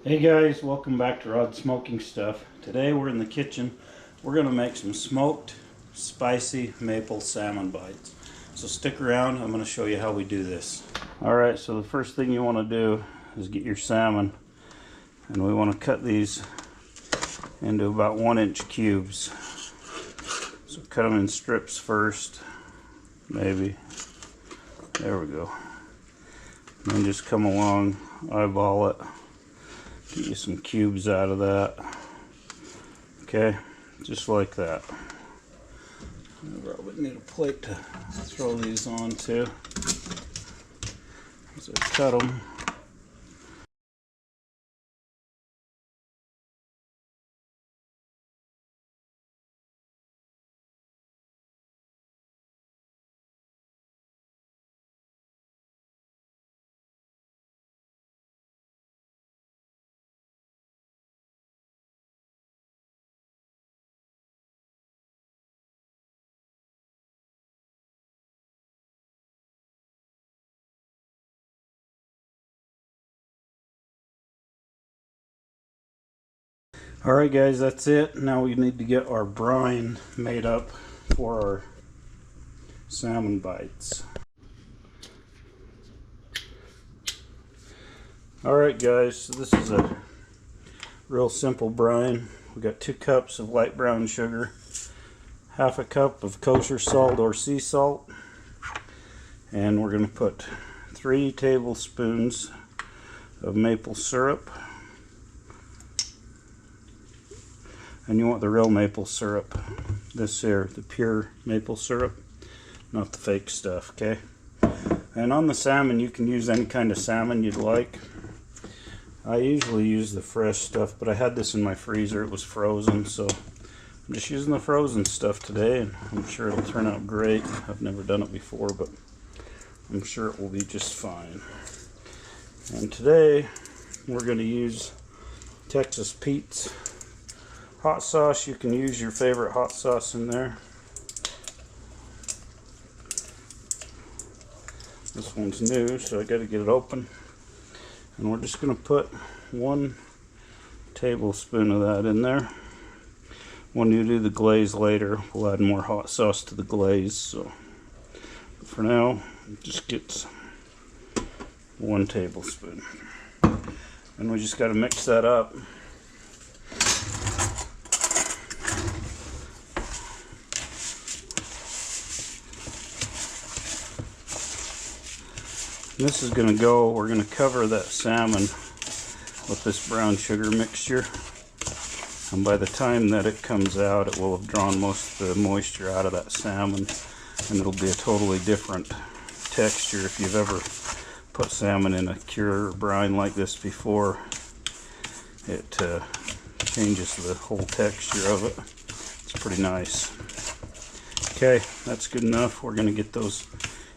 Hey guys, welcome back to Rod Smoking Stuff. Today we're in the kitchen. We're going to make some smoked, spicy maple salmon bites. So stick around, I'm going to show you how we do this. Alright, so the first thing you want to do is get your salmon. And we want to cut these into about 1-inch cubes. So cut them in strips first, maybe. There we go. And then just come along, eyeball it. Get you some cubes out of that. Okay, just like that. I probably need a plate to throw these on too. So cut them. Alright guys, that's it. Now we need to get our brine made up for our salmon bites. Alright guys, so this is a real simple brine. We got 2 cups of light brown sugar, half a cup of kosher salt or sea salt, and we're going to put 3 tablespoons of maple syrup. And you want the real maple syrup, this here, the pure maple syrup, not the fake stuff, okay? And on the salmon, you can use any kind of salmon you'd like. I usually use the fresh stuff, but I had this in my freezer, it was frozen, so I'm just using the frozen stuff today, and I'm sure it'll turn out great. I've never done it before, but I'm sure it will be just fine. And today, we're going to use Texas Pete's hot sauce. You can use your favorite hot sauce in there. This one's new, so I got to get it open. And we're just going to put 1 tablespoon of that in there. When you do the glaze later, we'll add more hot sauce to the glaze. So for now, just get 1 tablespoon. And we just got to mix that up. This is going to go, we're going to cover that salmon with this brown sugar mixture, and by the time that it comes out, it will have drawn most of the moisture out of that salmon, and it'll be a totally different texture. If you've ever put salmon in a cure or brine like this before, it changes the whole texture of it. It's pretty nice. Okay, that's good enough. We're going to get those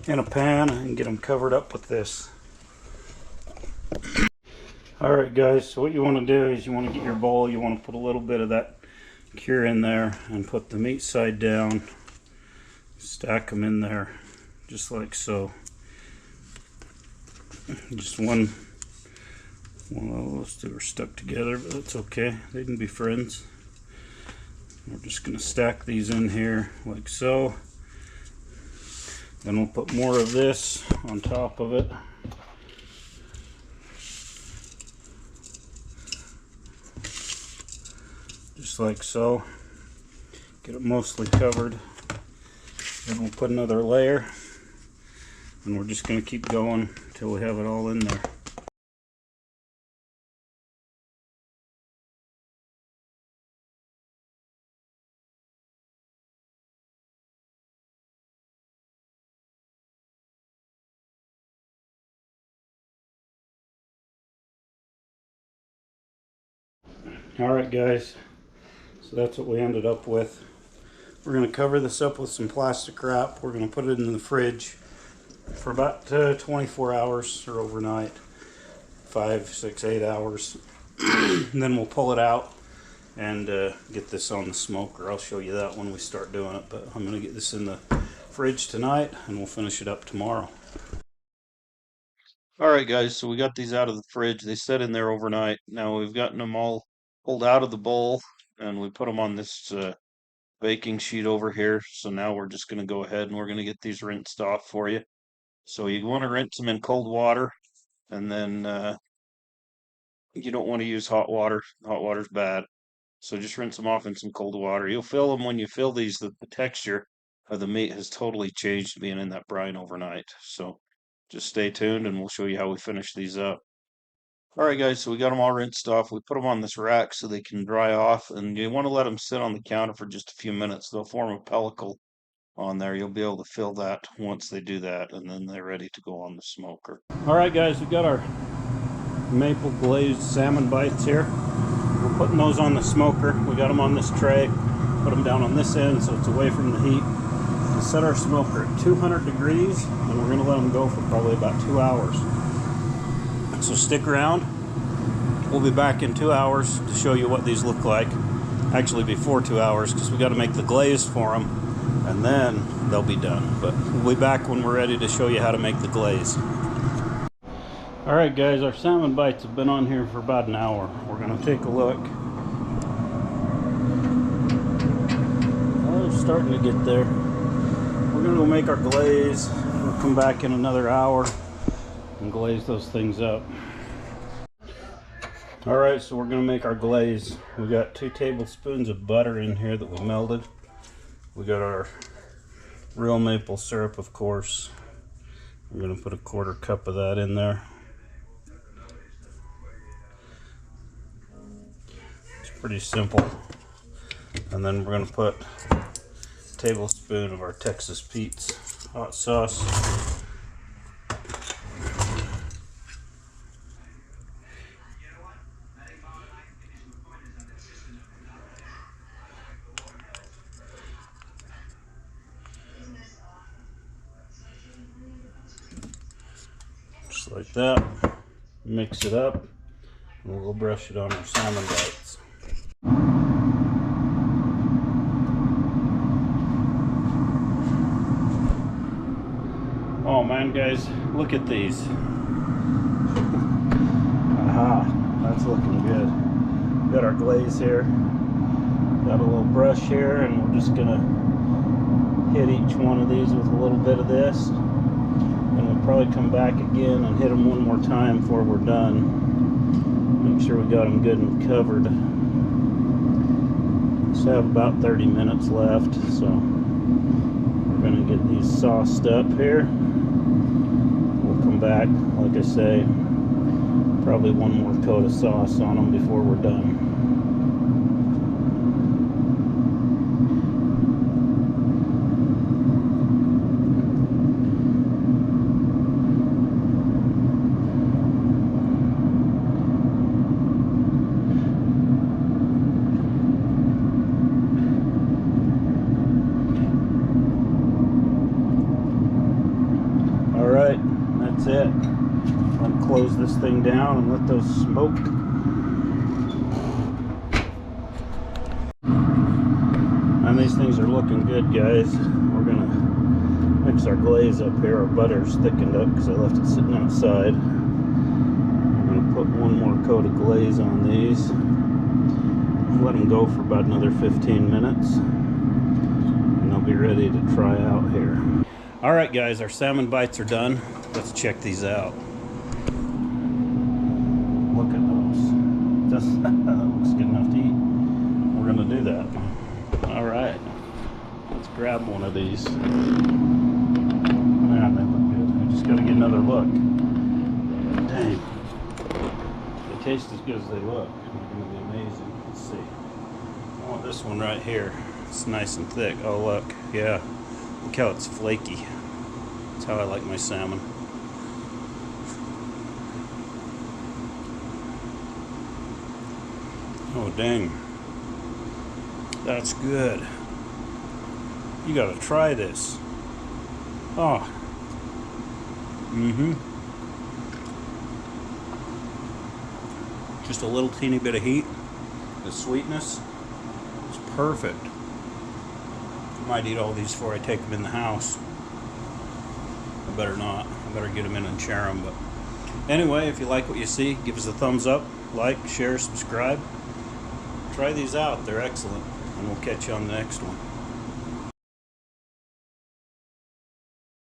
in a pan and get them covered up with this. Alright guys, so what you want to do is you want to get your bowl, you want to put a little bit of that cure in there and put the meat side down, stack them in there just like so. Just one of those 2 are stuck together, but that's okay, they can be friends. We're just going to stack these in here like so. Then we'll put more of this on top of it. Just like so. Get it mostly covered. Then we'll put another layer. And we're just going to keep going until we have it all in there. Alright guys, so that's what we ended up with. We're going to cover this up with some plastic wrap. We're going to put it in the fridge for about 24 hours or overnight, 5, 6, 8 hours. And then we'll pull it out and get this on the smoker. I'll show you that when we start doing it, but I'm going to get this in the fridge tonight and we'll finish it up tomorrow. Alright guys, so we got these out of the fridge. They set in there overnight. Now we've gotten them all pulled out of the bowl and we put them on this baking sheet over here. So now we're just going to go ahead and we're going to get these rinsed off for you. So you want to rinse them in cold water, and then you don't want to use hot water. Hot water's bad. So just rinse them off in some cold water. You'll feel them when you feel these, the texture of the meat has totally changed being in that brine overnight. So just stay tuned and we'll show you how we finish these up. All right, guys, so we got them all rinsed off. We put them on this rack so they can dry off, and you want to let them sit on the counter for just a few minutes. They'll form a pellicle on there. You'll be able to feel that once they do that, and then they're ready to go on the smoker. All right, guys, we got our maple glazed salmon bites here. We're putting those on the smoker. We got them on this tray. Put them down on this end so it's away from the heat. We set our smoker at 200 degrees, and we're going to let them go for probably about 2 hours. So stick around. We'll be back in 2 hours to show you what these look like. Actually before 2 hours, because we got to make the glaze for them, and then they'll be done. But we'll be back when we're ready to show you how to make the glaze. Alright guys, our salmon bites have been on here for about an hour. We're going to take a look. Oh, they're starting to get there. We're going to go make our glaze. We'll come back in another hour and glaze those things up. Alright, so we're going to make our glaze. We got 2 tablespoons of butter in here that we melted. We got our real maple syrup, of course. We're going to put a 1/4 cup of that in there. It's pretty simple. And then we're going to put a tablespoon of our Texas Pete's hot sauce. Just like that. Mix it up, and we'll brush it on our salmon bites. Oh man, guys, look at these. Aha, that's looking good. Got our glaze here. Got a little brush here, and we're just gonna hit each one of these with a little bit of this. And we'll probably come back again and hit them one more time before we're done. Make sure we got them good and covered. Just have about 30 minutes left, so we're going to get these sauced up here. We'll come back, like I say, probably one more coat of sauce on them before we're done. That's it. I'm going to close this thing down and let those smoke. And these things are looking good, guys. We're going to mix our glaze up here. Our butter's thickened up because I left it sitting outside. I'm going to put one more coat of glaze on these. Let them go for about another 15 minutes. And they'll be ready to try out here. Alright guys, our salmon bites are done. Let's check these out. Look at those. That looks good enough to eat. We're going to do that. Alright. Let's grab one of these. Man, they look good. I just got to get another look. Dang. They taste as good as they look. They're going to be amazing. Let's see. I want this one right here. It's nice and thick. Oh, look. Yeah. Look how it's flaky. That's how I like my salmon. Oh, dang. That's good. You gotta try this. Oh. Just a little teeny bit of heat. The sweetness is perfect. I might eat all these before I take them in the house. I better not. I better get them in and share them, but Anyway, if you like what you see, give us a thumbs up, like, share, subscribe. Try these out, they're excellent, and we'll catch you on the next one.